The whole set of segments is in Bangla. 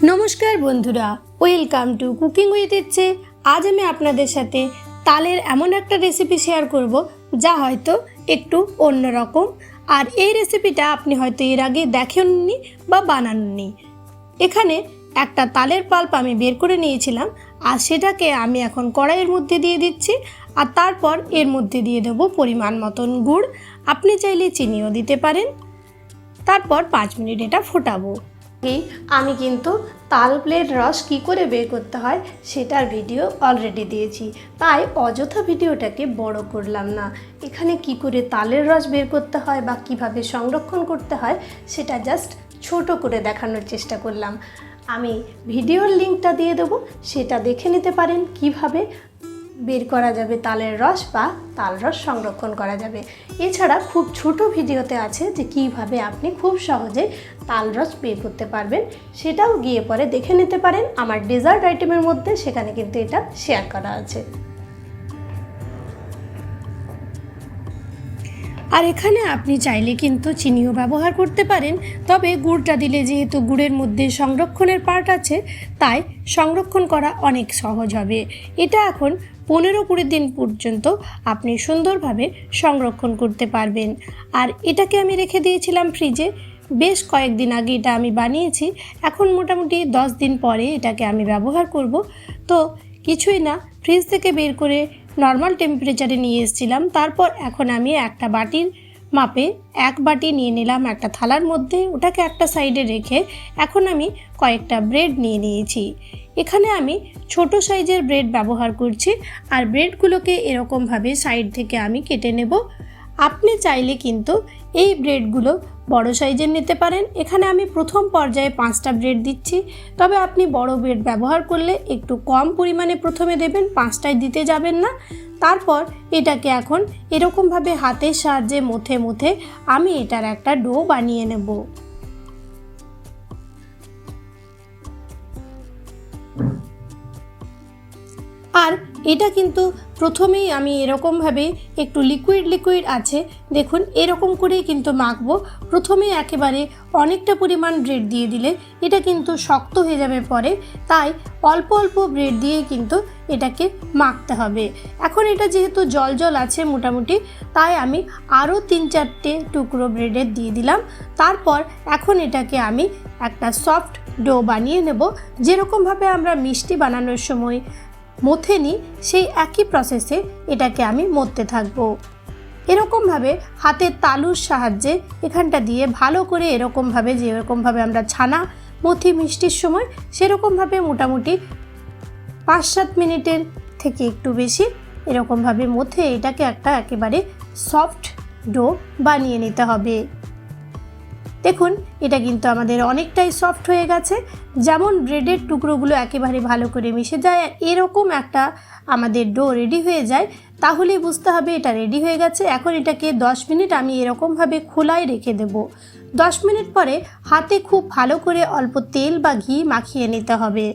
नमस्कार बंधुरा वेलकाम टू कुकिंग उइथ इচ্ছে। आज আমি আপনাদের সাথে তালের এমন একটা রেসিপি শেয়ার করব যা হয়তো একটু অন্যরকম, আর এই রেসিপিটা আপনি হয়তো এর আগে দেখেননি বা বানাননি। এখানে একটা তালের পাল্প আমি বের করে নিয়েছিলাম, আর সেটাকে আমি এখন কড়াইয়ের মধ্যে দিয়ে দিচ্ছি, আর তারপর এর মধ্যে দিয়ে দেব পরিমাণ মতন গুড়। আপনি চাইলে চিনিও দিতে পারেন। তারপর 5 মিনিট এটা ফোটাবো। আমি কিন্তু তালের রস কি করে বের করতে হয় সেটার ভিডিও অলরেডি দিয়েছি, তাই অযথা ভিডিওটাকে বড় করলাম না। এখানে কি করে তালের রস বের করতে হয় বা কিভাবে সংরক্ষণ করতে হয় সেটা জাস্ট ছোট করে দেখানোর চেষ্টা করলাম। আমি ভিডিওর লিঙ্কটা দিয়ে দেবো, সেটা দেখে নিতে পারেন কিভাবে বের করা যাবে তালের রস বা তাল রস সংরক্ষণ করা যাবে। এছাড়া খুব ছোট ভিডিওতে আছে যে কিভাবে আপনি খুব সহজে তাল রস বের করতে পারবেন, সেটাও গিয়ে পরে দেখে নিতে পারেন আমার ডেজার্ট আইটেমের মধ্যে, সেখানে কিন্তু এটা শেয়ার করা আছে। আর এখানে আপনি চাইলে কিন্তু চিনিও ব্যবহার করতে পারেন, তবে গুড়টা দিলে যেহেতু গুড়ের মধ্যে সংরক্ষণের পার্ট আছে তাই সংরক্ষণ করা অনেক সহজ হবে। এটা এখন 15-20 দিন পর্যন্ত আপনি সুন্দরভাবে সংরক্ষণ করতে পারবেন। আর এটাকে আমি রেখে দিয়েছিলাম ফ্রিজে, বেশ কয়েকদিন আগে এটা আমি বানিয়েছি। এখন মোটামুটি 10 দিন পরে এটাকে আমি ব্যবহার করব। তো কিছুই না, ফ্রিজ থেকে বের করে নর্মাল টেম্পারেচারে নিয়ে এসেছিলাম। তারপর এখন আমি একটা বাটির মাপে 1 বাটি নিয়ে নিলাম একটা থালার মধ্যে, ওটাকে একটা সাইডে রেখে এখন আমি কয়েকটা ব্রেড নিয়ে নিয়েছি। এখানে আমি ছোট সাইজের ব্রেড ব্যবহার করছি, আর ব্রেডগুলোকে এরকমভাবে সাইড থেকে আমি কেটে নেব। আপনি চাইলে কিন্তু এই ব্রেডগুলো বড় সাইজের নিতে পারেন। এখানে আমি প্রথম পর্যায়ে 5টা ব্রেড দিচ্ছি, তবে আপনি বড় ব্রেড ব্যবহার করলে একটু কম পরিমাণে প্রথমে দেবেন, 5টায় দিতে যাবেন না। তারপর এটাকে এখন এরকমভাবে হাতের সাহায্যে মুথে মুথে আমি এটার একটা ডো বানিয়ে নেব। আর এটা কিন্তু প্রথমেই আমি এরকমভাবে একটু লিকুইড আছে, দেখুন এরকম করেই কিন্তু মাখবো। প্রথমে একেবারে অনেকটা পরিমাণ ব্রেড দিয়ে দিলে এটা কিন্তু শক্ত হয়ে যাবে পরে, তাই অল্প অল্প ব্রেড দিয়ে কিন্তু এটাকে মাখতে হবে। এখন এটা যেহেতু জল জল আছে মোটামুটি, তাই আমি আরও 3-4টে টুকরো ব্রেডের দিয়ে দিলাম। তারপর এখন এটাকে আমি একটা সফট ডো বানিয়ে নেব। যেরকমভাবে আমরা মিষ্টি বানানোর সময় মথে নিই সেই একই প্রসেসে এটাকে আমি মথতে থাকবো। এরকমভাবে হাতের তালুর সাহায্যে এখানটা দিয়ে ভালো করে এরকমভাবে, যেরকমভাবে আমরা ছানা মথি মিষ্টির সময়, সেরকমভাবে মোটামুটি 5-7 মিনিটের থেকে একটু বেশি এরকমভাবে মথে এটাকে একটা একেবারে সফট ডো বানিয়ে নিতে হবে। দেখুন এটা কিন্তু আমাদের অনেকটাই সফট হয়ে গেছে। যেমন ব্রেডের টুকরোগুলো একেবারে ভালো করে মিশে যায়, এরকম একটা আমাদের ডো রেডি হয়ে যায়, তাহলেই বুঝতে হবে এটা রেডি হয়ে গেছে। এখন এটাকে 10 মিনিট আমি এরকমভাবে খোলায় রেখে দেব। 10 মিনিট পরে হাতে খুব ভালো করে অল্প তেল বা ঘি মাখিয়ে নিতে হবে।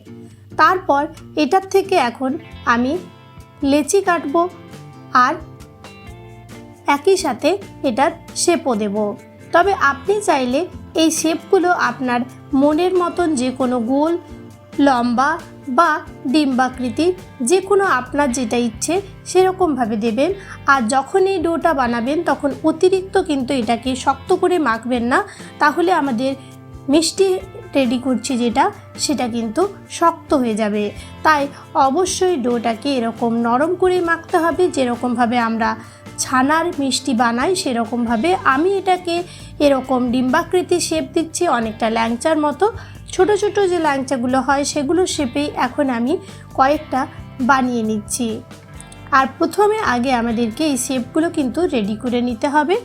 তারপর এটার থেকে এখন আমি লেচি কাটবো, আর একই সাথে এটার শেপও দেব। তবে আপনি চাইলে এই শেপগুলো আপনার মনের মতন যে কোনো গোল, লম্বা বা ডিম্বাকৃতি, যে কোনো আপনার যেটা ইচ্ছে সেরকমভাবে দেবেন। আর যখন এই ডোটা বানাবেন তখন অতিরিক্ত কিন্তু এটাকে শক্ত করে মাখবেন না, তাহলে আমাদের মিষ্টি রেডি করছি যেটা, সেটা কিন্তু শক্ত হয়ে যাবে। তাই অবশ্যই ডোটাকে এরকম নরম করে মাখতে হবে, যেরকমভাবে আমরা ছানার মিষ্টি বানাই সেরকমভাবে। আমি এটাকে এরকম ডিম্বাকৃতি শেপ দিচ্ছি, অনেকটা ল্যাংচার মতো। ছোট ছোট যে ল্যাংচাগুলো হয় সেগুলো শেপেই এখন আমি কয়েকটা বানিয়ে নিচ্ছি। আর প্রথমে আগে আমাদেরকে এই শেপগুলো কিন্তু রেডি করে নিতে হবে।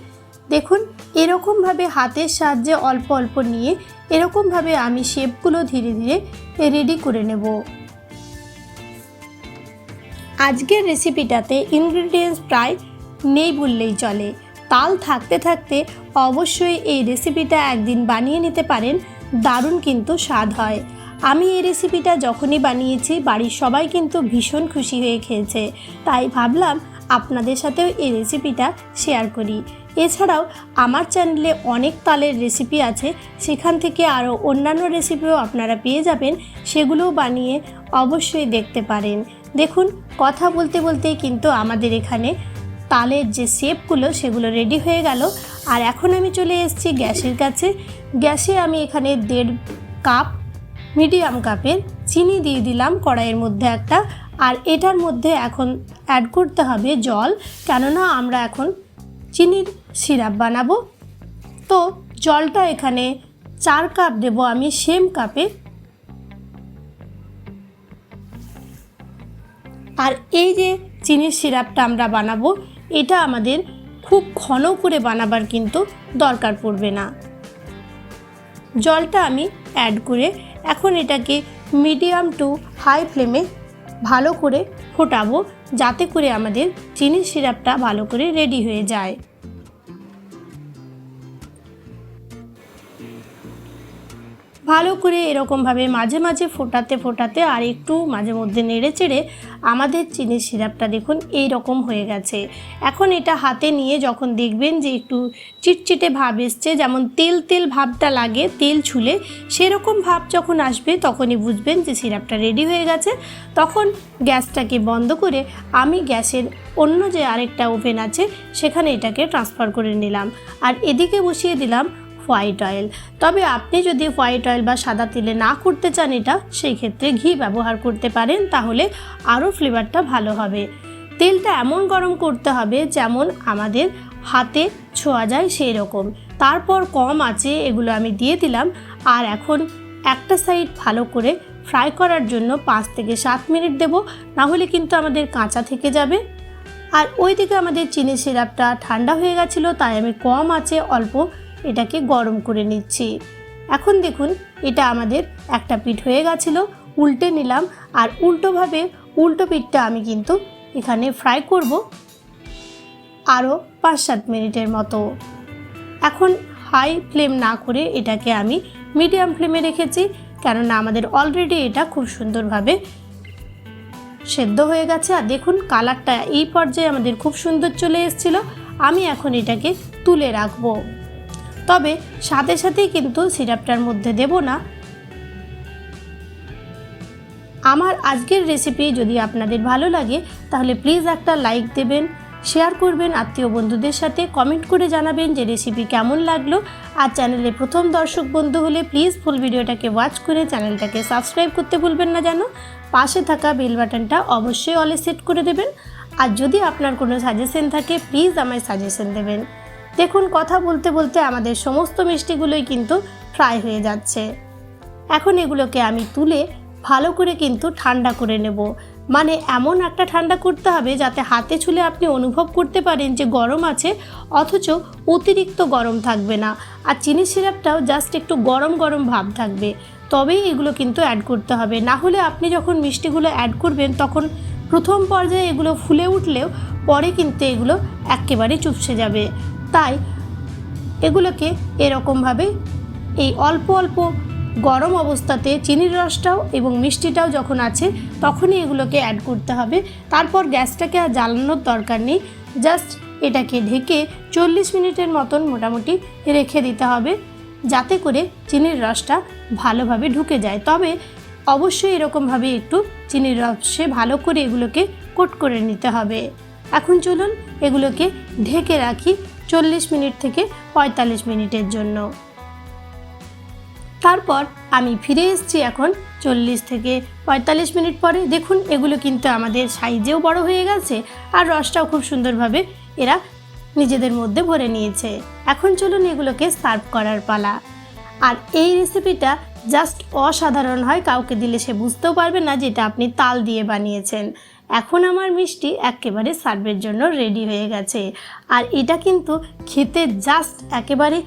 দেখুন এরকমভাবে হাতের সাহায্যে অল্প অল্প নিয়ে এরকমভাবে আমি শেপগুলো ধীরে ধীরে রেডি করে নেব। আজকের রেসিপিটাতে ইনগ্রিডিয়েন্টস প্রায় নেই বললেই চলে। তাল থাকতে থাকতে অবশ্যই এই রেসিপিটা একদিন বানিয়ে নিতে পারেন, দারুণ কিন্তু স্বাদ হয়। আমি এই রেসিপিটা যখনই বানিয়েছি বাড়ির সবাই কিন্তু ভীষণ খুশি হয়ে খেয়েছে, তাই ভাবলাম আপনাদের সাথেও এই রেসিপিটা শেয়ার করি। এছাড়াও আমার চ্যানেলে অনেক তালের রেসিপি আছে, সেখান থেকে আরও অন্যান্য রেসিপিও আপনারা পেয়ে যাবেন, সেগুলোও বানিয়ে অবশ্যই দেখতে পারেন। দেখুন কথা বলতে বলতেই কিন্তু আমাদের এখানে তালের যে শেপগুলো সেগুলো রেডি হয়ে গেল। আর এখন আমি চলে এসেছি গ্যাসের কাছে। গ্যাসে আমি এখানে 1.5 কাপ মিডিয়াম কাপের চিনি দিয়ে দিলাম কড়াইয়ের মধ্যে একটা। আর এটার মধ্যে এখন অ্যাড করতে হবে জল, কেননা আমরা এখন চিনির সিরাপ বানাবো। তো জলটা এখানে 4 কাপ দেব আমি সেম কাপে। আর এই যে চিনির সিরাপটা আমরা বানাবো, এটা আমাদের খুব ঘন করে বানাবার কিন্তু দরকার পড়বে না। জলটা আমি অ্যাড করে এখন এটাকে মিডিয়াম টু হাই ফ্লেমে ভালো করে ফোটাবো, যাতে করে আমাদের চিনির সিরাপটা ভালো করে রেডি হয়ে যায়। ভালো করে এরকমভাবে মাঝে মাঝে ফোটাতে ফোটাতে আর একটু মাঝে মধ্যে নেড়ে চেড়ে আমাদের চিনির সিরাপটা দেখুন এই রকম হয়ে গেছে। এখন এটা হাতে নিয়ে যখন দেখবেন যে একটু চিটচিটে ভাব এসছে, যেমন তেল তেল ভাবটা লাগে তেল ছুলে, সেরকম ভাব যখন আসবে তখনই বুঝবেন যে সিরাপটা রেডি হয়ে গেছে। তখন গ্যাসটাকে বন্ধ করে আমি গ্যাসের অন্য যে আরেকটা ওভেন আছে সেখানে এটাকে ট্রান্সফার করে নিলাম। আর এদিকে বসিয়ে দিলাম হোয়াইট অয়েল। তবে আপনি যদি হোয়াইট অয়েল বা সাদা তেলে না করতে চান এটা, সেই ক্ষেত্রে ঘি ব্যবহার করতে পারেন, তাহলে আরও ফ্লেভারটা ভালো হবে। তেলটা এমন গরম করতে হবে যেমন আমাদের হাতে ছোঁয়া যায় সেই রকম। তারপর কম আঁচে এগুলো আমি দিয়ে দিলাম। আর এখন একটা সাইড ভালো করে ফ্রাই করার জন্য 5 থেকে 7 মিনিট দেব, না হলে কিন্তু আমাদের কাঁচা থেকে যাবে। আর ওইদিকে আমাদের চিনি সিরাপটা ঠান্ডা হয়ে গেছিলো, তাই আমি কম আঁচে অল্প এটাকে গরম করে নিচ্ছি। এখন দেখুন এটা আমাদের একটা পিঠ হয়ে গেছিলো, উল্টে নিলাম। আর উল্টো পিঠটা আমি কিন্তু এখানে ফ্রাই করব আরও 5-7 মিনিটের মতো। এখন হাই ফ্লেম না করে এটাকে আমি মিডিয়াম ফ্লেমে রেখেছি, কেননা আমাদের অলরেডি এটা খুব সুন্দরভাবে সেদ্ধ হয়ে গেছে। আর দেখুন কালারটা এই পর্যায়ে আমাদের খুব সুন্দর চলে এসেছিলো। আমি এখন এটাকে তুলে রাখবো, তবে সাথে সাথেই কিন্তু সিরাপটার মধ্যে দেব না। আমার আজকের রেসিপি যদি আপনাদের ভালো লাগে তাহলে প্লিজ একটা লাইক দেবেন, শেয়ার করবেন আত্মীয় বন্ধুদের সাথে, কমেন্ট করে জানাবেন যে রেসিপি কেমন লাগলো। আর চ্যানেলে প্রথম দর্শক বন্ধু হলে প্লিজ ফুল ভিডিওটাকে ওয়াচ করে চ্যানেলটাকে সাবস্ক্রাইব করতে ভুলবেন না যেন। পাশে থাকা বেল বাটনটা অবশ্যই অলে সেট করে দেবেন। আর যদি আপনার কোনো সাজেশন থাকে প্লিজ আমায় সাজেশন দেবেন। দেখুন কথা বলতে বলতে আমাদের সমস্ত মিষ্টিগুলোই কিন্তু ফ্রাই হয়ে যাচ্ছে। এখন এগুলোকে আমি তুলে ভালো করে কিন্তু ঠান্ডা করে নেব। মানে এমন একটা ঠান্ডা করতে হবে যাতে হাতে ছুলে আপনি অনুভব করতে পারেন যে গরম আছে, অথচ অতিরিক্ত গরম থাকবে না। আর চিনি সিরাপটাও জাস্ট একটু গরম গরম ভাব থাকবে, তবেই এগুলো কিন্তু অ্যাড করতে হবে। না হলে আপনি যখন মিষ্টিগুলো অ্যাড করবেন তখন প্রথম পর্যায়ে এগুলো ফুলে উঠলেও পরে কিন্তু এগুলো একেবারে চুপসে যাবে। তাই এগুলোকে এরকমভাবে এই অল্প অল্প গরম অবস্থাতে চিনির রসটাও এবং মিষ্টিটাও যখন আছে তখনই এগুলোকে অ্যাড করতে হবে। তারপর গ্যাসটাকে আর জ্বালানোর দরকার নেই, জাস্ট এটাকে ঢেকে 40 মিনিটের মতন মোটামুটি রেখে দিতে হবে, যাতে করে চিনির রসটা ভালোভাবে ঢুকে যায়। তবে অবশ্যই এরকমভাবে একটু চিনির রসে ভালো করে এগুলোকে কোট করে নিতে হবে। এখন চলুন এগুলোকে ঢেকে রাখি 40 মিনিট থেকে 45 মিনিটের জন্য। তারপর আমি ফিরে এসেছি এখন 40 থেকে 45 মিনিট পরে। দেখুন এগুলো কিন্তু আমাদের সাইজেও বড় হয়ে গেছে আর রসটাও খুব সুন্দরভাবে এরা নিজেদের মধ্যে ভরে নিয়েছে। এখন চলুন এগুলোকে সার্ভ করার পালা। আর এই রেসিপিটা জাস্ট অসাধারণ হয়, কাউকে দিলে সে বুঝতেও পারবে না যে এটা আপনি তাল দিয়ে বানিয়েছেন। এখন আমার মিষ্টি একেবারে সার্ভের জন্য রেডি হয়ে গেছে। আর এটা কিন্তু খেতে জাস্ট একেবারে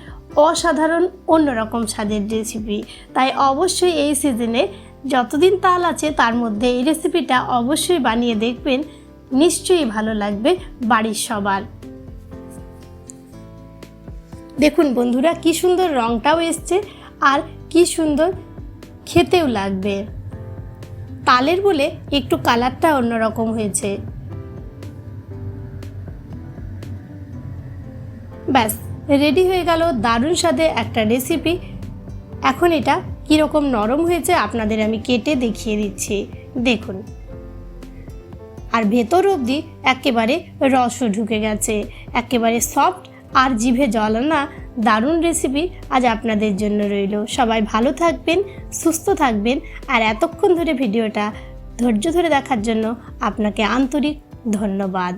অসাধারণ অন্যরকম স্বাদের রেসিপি। তাই অবশ্যই এই সিজনে যতদিন তাল আছে তার মধ্যে এই রেসিপিটা অবশ্যই বানিয়ে দেখবেন, নিশ্চয়ই ভালো লাগবে বাড়ির সবার। দেখুন বন্ধুরা কি সুন্দর রঙটাও এসছে আর কি সুন্দর খেতেও লাগবে। তালের বলে একটু কালারটা অন্যরকম হয়েছে। ব্যাস রেডি হয়ে গেল দারুণ স্বাদে একটা রেসিপি। এখন এটা কীরকম নরম হয়েছে আপনাদের আমি কেটে দেখিয়ে দিচ্ছি, দেখুন। আর ভেতর অবধি একেবারে রসও ঢুকে গেছে, একেবারে সফট আর জিভে জল আনা দারুণ রেসিপি আজ আপনাদের জন্য রইল। সবাই ভালো থাকবেন, সুস্থ থাকবেন, আর এতক্ষণ ধরে ভিডিওটা ধৈর্য ধরে দেখার জন্য আপনাকে আন্তরিক ধন্যবাদ।